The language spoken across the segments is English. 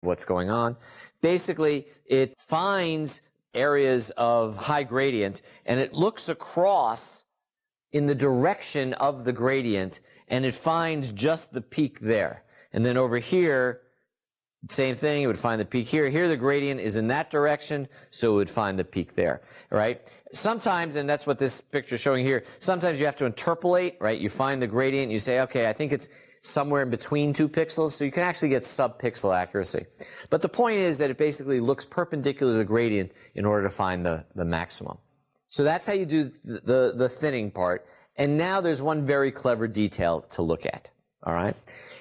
what's going on. Basically, it finds areas of high gradient, and it looks across in the direction of the gradient, and it finds just the peak there. And then over here, same thing, it would find the peak here. Here the gradient is in that direction, so it would find the peak there, right? Sometimes, and that's what this picture is showing here, sometimes you have to interpolate, right? You find the gradient, and you say, okay, I think it's somewhere in between 2 pixels, so you can actually get sub-pixel accuracy. But the point is that it basically looks perpendicular to the gradient in order to find the maximum. So that's how you do the thinning part. And now there's one very clever detail to look at, all right?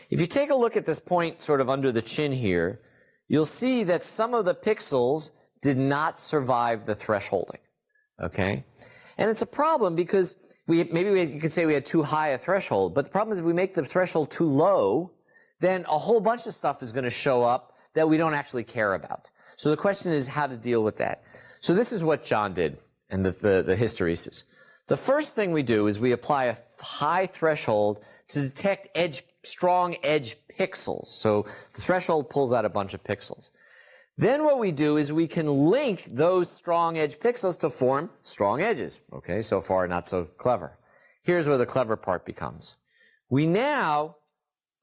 If you take a look at this point sort of under the chin here, you'll see that some of the pixels did not survive the thresholding, okay? And it's a problem because you could say we had too high a threshold, but the problem is if we make the threshold too low, then a whole bunch of stuff is going to show up that we don't actually care about. So the question is how to deal with that. So this is what John did and the hysteresis. The first thing we do is we apply a high threshold to detect strong edge pixels. So the threshold pulls out a bunch of pixels. Then what we do is we can link those strong edge pixels to form strong edges. Okay, so far not so clever. Here's where the clever part becomes. We now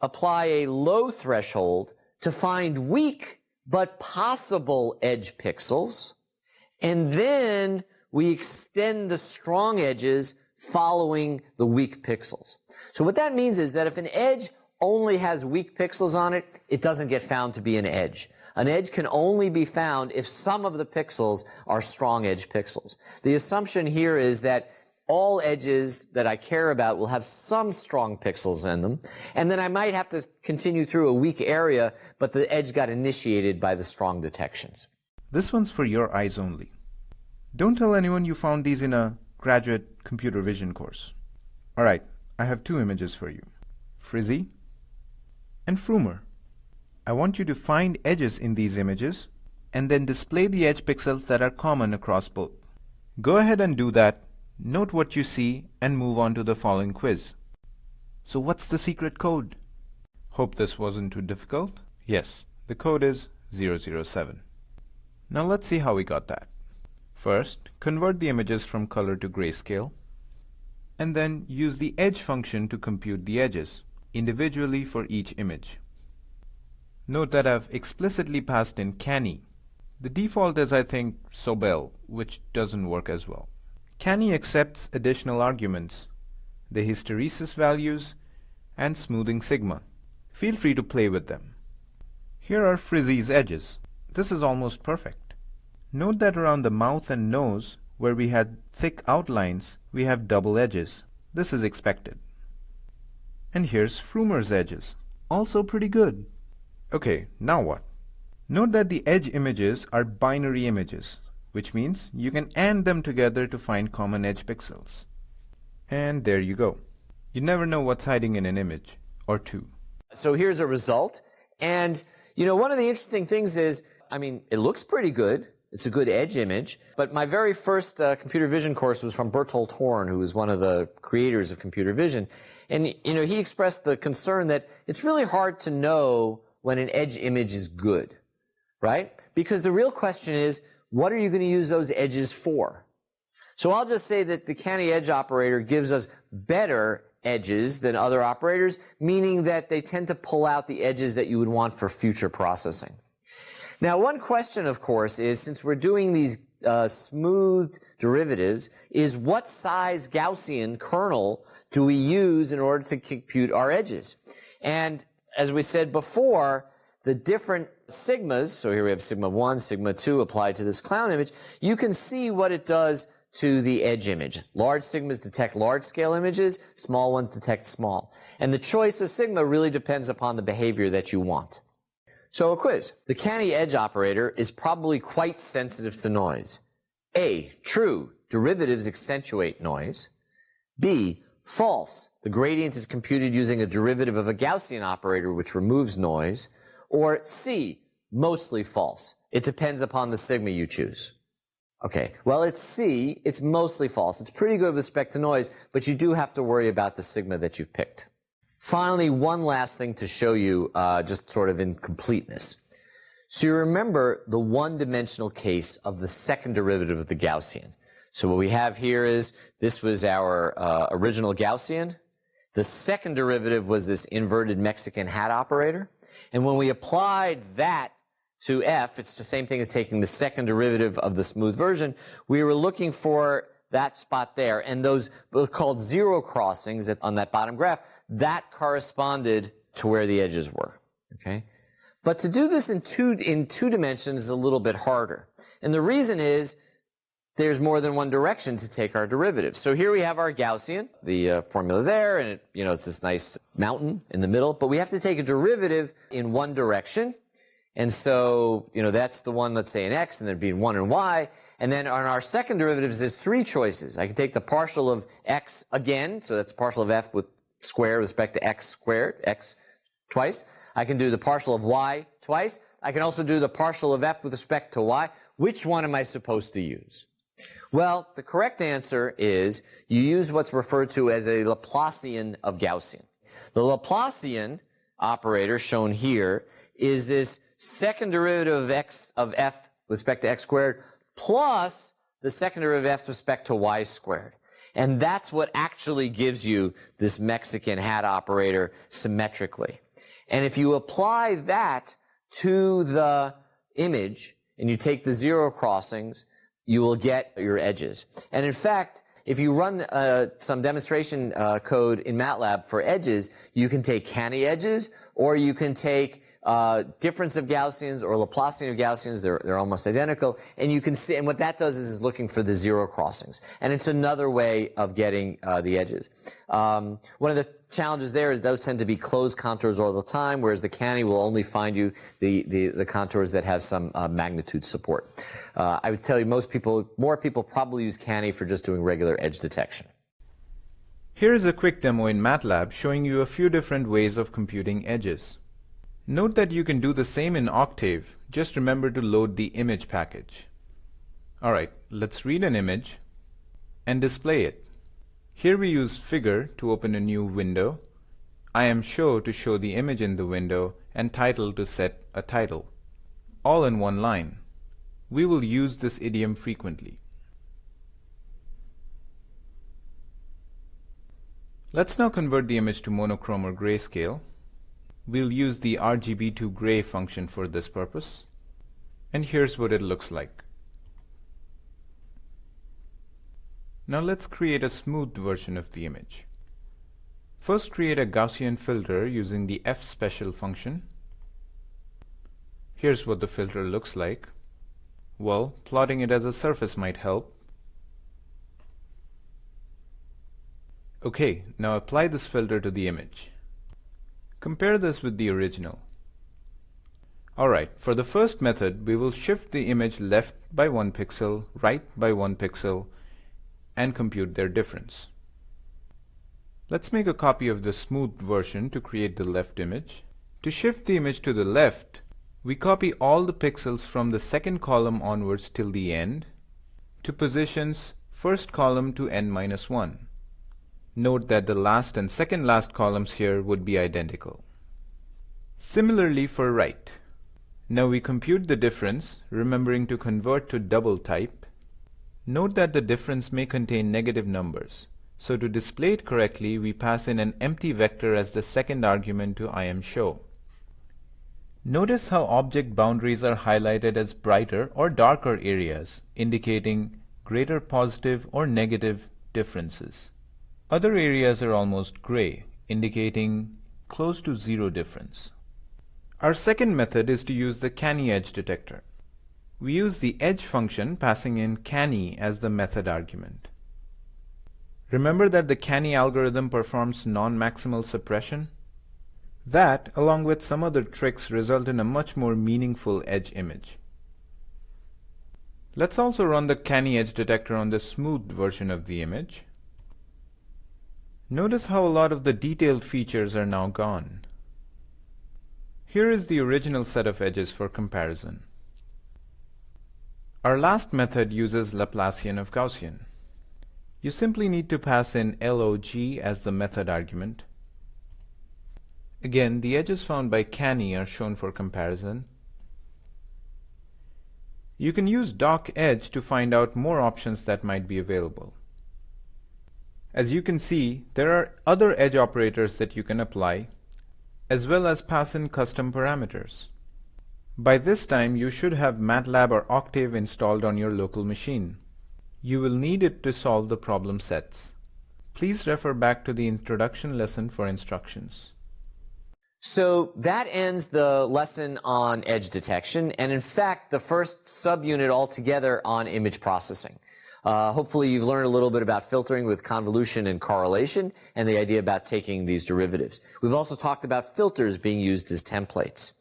apply a low threshold to find weak but possible edge pixels, and then we extend the strong edges following the weak pixels. So what that means is that if an edge only has weak pixels on it, it doesn't get found to be an edge. An edge can only be found if some of the pixels are strong edge pixels. The assumption here is that all edges that I care about will have some strong pixels in them, and then I might have to continue through a weak area, but the edge got initiated by the strong detections. This one's for your eyes only. Don't tell anyone you found these in a graduate computer vision course. All right, I have 2 images for you, Frizzy and Frumer. I want you to find edges in these images and then display the edge pixels that are common across both. Go ahead and do that, note what you see, and move on to the following quiz. So what's the secret code? Hope this wasn't too difficult. Yes, the code is 007. Now let's see how we got that. First, convert the images from color to grayscale, and then use the edge function to compute the edges individually for each image. Note that I've explicitly passed in Canny. The default is, I think, Sobel, which doesn't work as well. Canny accepts additional arguments, the hysteresis values, and smoothing sigma. Feel free to play with them. Here are Frizzy's edges. This is almost perfect. Note that around the mouth and nose, where we had thick outlines, we have double edges. This is expected. And here's Frumer's edges. Also pretty good. Okay, now what? Note that the edge images are binary images, which means you can AND them together to find common edge pixels. And there you go. You never know what's hiding in an image, or 2. So here's a result. And, one of the interesting things is, it looks pretty good. It's a good edge image. But my very first computer vision course was from Bertolt Horn, who was one of the creators of computer vision. And, he expressed the concern that it's really hard to know when an edge image is good, right? Because the real question is, what are you going to use those edges for? So I'll just say that the Canny edge operator gives us better edges than other operators, meaning that they tend to pull out the edges that you would want for future processing. Now, one question, of course, is since we're doing these smoothed derivatives, is what size Gaussian kernel do we use in order to compute our edges? And as we said before, the different sigmas, so here we have sigma 1, sigma 2 applied to this clown image, you can see what it does to the edge image. Large sigmas detect large-scale images, small ones detect small. And the choice of sigma really depends upon the behavior that you want. So a quiz. The Canny edge operator is probably quite sensitive to noise. A, true, derivatives accentuate noise. B, false, the gradient is computed using a derivative of a Gaussian operator which removes noise. Or C, mostly false. It depends upon the sigma you choose. Okay, well, it's C, it's mostly false. It's pretty good with respect to noise, but you do have to worry about the sigma that you've picked. Finally, one last thing to show you, just sort of in completeness. So you remember the one-dimensional case of the second derivative of the Gaussian. So what we have here is this was our original Gaussian. The second derivative was this inverted Mexican hat operator. And when we applied that to f, it's the same thing as taking the second derivative of the smooth version. We were looking for that spot there, and those were called zero crossings on that bottom graph. That corresponded to where the edges were. Okay, but to do this in two dimensions is a little bit harder, and the reason is there's more than one direction to take our derivative. So here we have our Gaussian, the formula there, and it's this nice mountain in the middle. But we have to take a derivative in one direction. And so, that's the one, let's say, in x, and there'd be one in y. And then on our second derivatives, there's three choices. I can take the partial of x again, so that's the partial of f with square with respect to x squared, x twice. I can do the partial of y twice. I can also do the partial of f with respect to y. Which one am I supposed to use? Well, the correct answer is you use what's referred to as a Laplacian of Gaussian. The Laplacian operator shown here is this second derivative of f with respect to x squared plus the second derivative of f with respect to y squared. And that's what actually gives you this Mexican hat operator symmetrically. And if you apply that to the image and you take the zero crossings, you will get your edges. And in fact, if you run some demonstration code in MATLAB for edges, you can take canny edges, or you can take difference of Gaussians or Laplacian of Gaussians. They're almost identical. And you can see, and what that does is looking for the zero crossings. And it's another way of getting the edges. One of the challenges there is those tend to be closed contours all the time, whereas the canny will only find you the contours that have some magnitude support. I would tell you more people probably use canny for just doing regular edge detection. Here is a quick demo in MATLAB showing you a few different ways of computing edges. Note that you can do the same in Octave, just remember to load the image package. Alright, let's read an image and display it. Here we use Figure to open a new window, IamShow to show the image in the window, and Title to set a title. All in one line. We will use this idiom frequently. Let's now convert the image to monochrome or grayscale. We'll use the RGB to gray function for this purpose. And here's what it looks like. Now let's create a smooth version of the image. First, create a Gaussian filter using the fSpecial function. Here's what the filter looks like. Well, plotting it as a surface might help. Okay, now apply this filter to the image. Compare this with the original. Alright, for the first method, we will shift the image left by 1 pixel, right by 1 pixel, and compute their difference. Let's make a copy of the smooth version to create the left image. To shift the image to the left, we copy all the pixels from the second column onwards till the end to positions first column to n-1. Note that the last and second last columns here would be identical. Similarly for right. Now we compute the difference, remembering to convert to double type. Note that the difference may contain negative numbers. So to display it correctly, we pass in an empty vector as the second argument to IamShow. Notice how object boundaries are highlighted as brighter or darker areas, indicating greater positive or negative differences. Other areas are almost gray, indicating close to zero difference. Our second method is to use the canny edge detector. We use the edge function passing in canny as the method argument. Remember that the canny algorithm performs non-maximal suppression? That, along with some other tricks, result in a much more meaningful edge image. Let's also run the canny edge detector on the smooth version of the image. Notice how a lot of the detailed features are now gone. Here is the original set of edges for comparison. Our last method uses Laplacian of Gaussian. You simply need to pass in log as the method argument. Again, the edges found by canny are shown for comparison. You can use Dock Edge to find out more options that might be available. As you can see, there are other edge operators that you can apply, as well as pass in custom parameters. By this time, you should have MATLAB or Octave installed on your local machine. You will need it to solve the problem sets. Please refer back to the introduction lesson for instructions. So that ends the lesson on edge detection, and in fact, the first subunit altogether on image processing. Hopefully you've learned a little bit about filtering with convolution and correlation and the idea about taking these derivatives. We've also talked about filters being used as templates.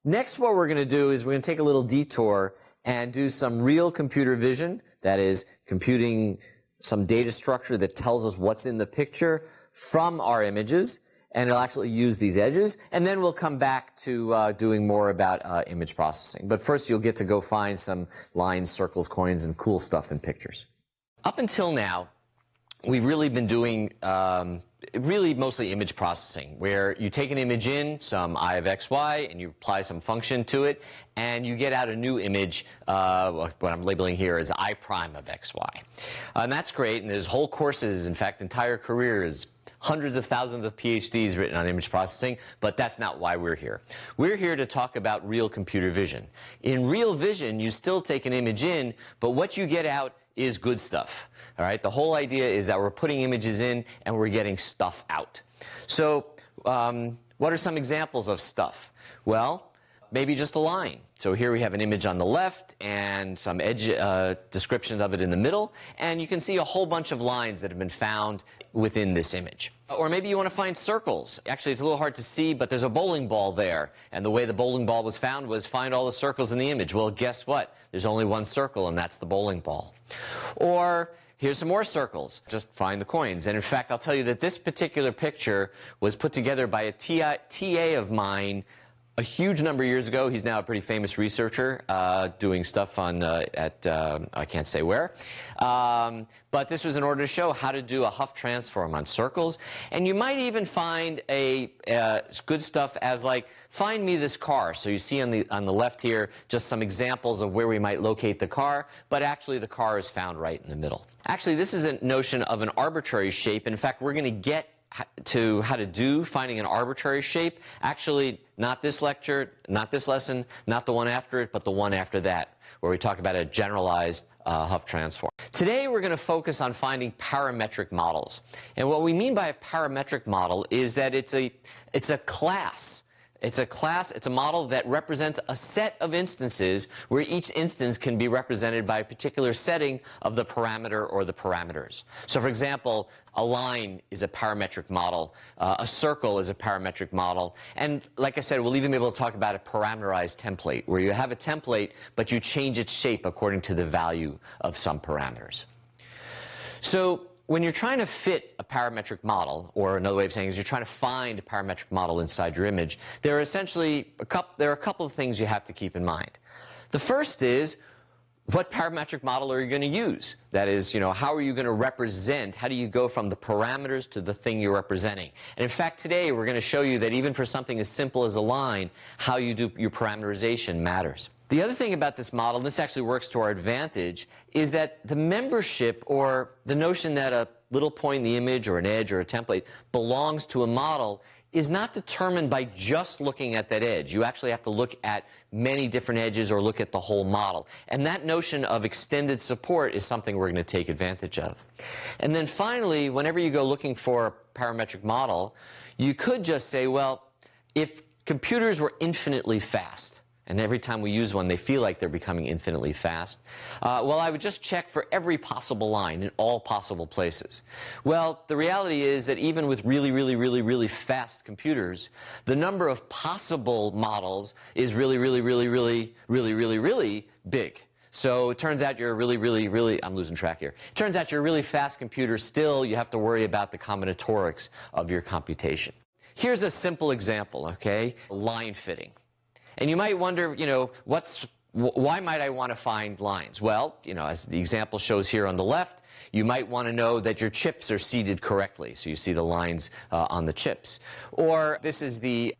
Next, what we're going to do is we're going to take a little detour and do some real computer vision, that is, computing some data structure that tells us what's in the picture from our images, and it'll actually use these edges, and then we'll come back to doing more about image processing. But first, you'll get to go find some lines, circles, coins, and cool stuff in pictures. Up until now, we've really been doing really mostly image processing, where you take an image in, some I of x, y, and you apply some function to it, and you get out a new image, what I'm labeling here as I prime of x, y. And that's great, and there's whole courses, in fact, entire careers, hundreds of thousands of PhDs written on image processing, but that's not why we're here. We're here to talk about real computer vision. In real vision, you still take an image in, but what you get out is good stuff. All right? The whole idea is that we're putting images in and we're getting stuff out. So what are some examples of stuff? Well, maybe just a line. So here we have an image on the left and some edge descriptions of it in the middle, and you can see a whole bunch of lines that have been found within this image. Or maybe you want to find circles. Actually, it's a little hard to see, but there's a bowling ball there, and the way the bowling ball was found was find all the circles in the image. Well, guess what? There's only one circle, and that's the bowling ball. Or here's some more circles. Just find the coins. And in fact, I'll tell you that this particular picture was put together by a TA of mine a huge number of years ago. He's now a pretty famous researcher doing stuff on I can't say where. But this was in order to show how to do a Hough transform on circles. And you might even find good stuff as like, find me this car. So you see on the left here just some examples of where we might locate the car, but actually the car is found right in the middle. Actually, this is a notion of an arbitrary shape. In fact, we're going to get to how to do finding an arbitrary shape. Actually, not this lecture, not this lesson, not the one after it, but the one after that, where we talk about a generalized Hough transform. Today we're going to focus on finding parametric models. And what we mean by a parametric model is that it's a class. It's a model that represents a set of instances where each instance can be represented by a particular setting of the parameter or the parameters. So for example, a line is a parametric model, a circle is a parametric model, and like I said, we'll even be able to talk about a parameterized template, where you have a template, but you change its shape according to the value of some parameters. So when you're trying to fit a parametric model, or another way of saying it is you're trying to find a parametric model inside your image, there are essentially a couple of things you have to keep in mind. The first is, what parametric model are you going to use? That is, how are you going to represent, how do you go from the parameters to the thing you're representing? And in fact, today we're going to show you that even for something as simple as a line, how you do your parameterization matters. The other thing about this model, this actually works to our advantage, is that the membership, or the notion that a little point in the image or an edge or a template belongs to a model, is not determined by just looking at that edge. You actually have to look at many different edges or look at the whole model. And that notion of extended support is something we're going to take advantage of. And then finally, whenever you go looking for a parametric model, you could just say, well, if computers were infinitely fast, and every time we use one, they feel like they're becoming infinitely fast, well, I would just check for every possible line in all possible places. Well, the reality is that even with really fast computers, the number of possible models is really big. So it turns out you're I'm losing track here. It turns out you're a really fast computer. Still, you have to worry about the combinatorics of your computation. Here's a simple example, okay? Line fitting. And you might wonder, why might I want to find lines? Well, as the example shows here on the left, you might want to know that your chips are seated correctly, so you see the lines on the chips. Or this is the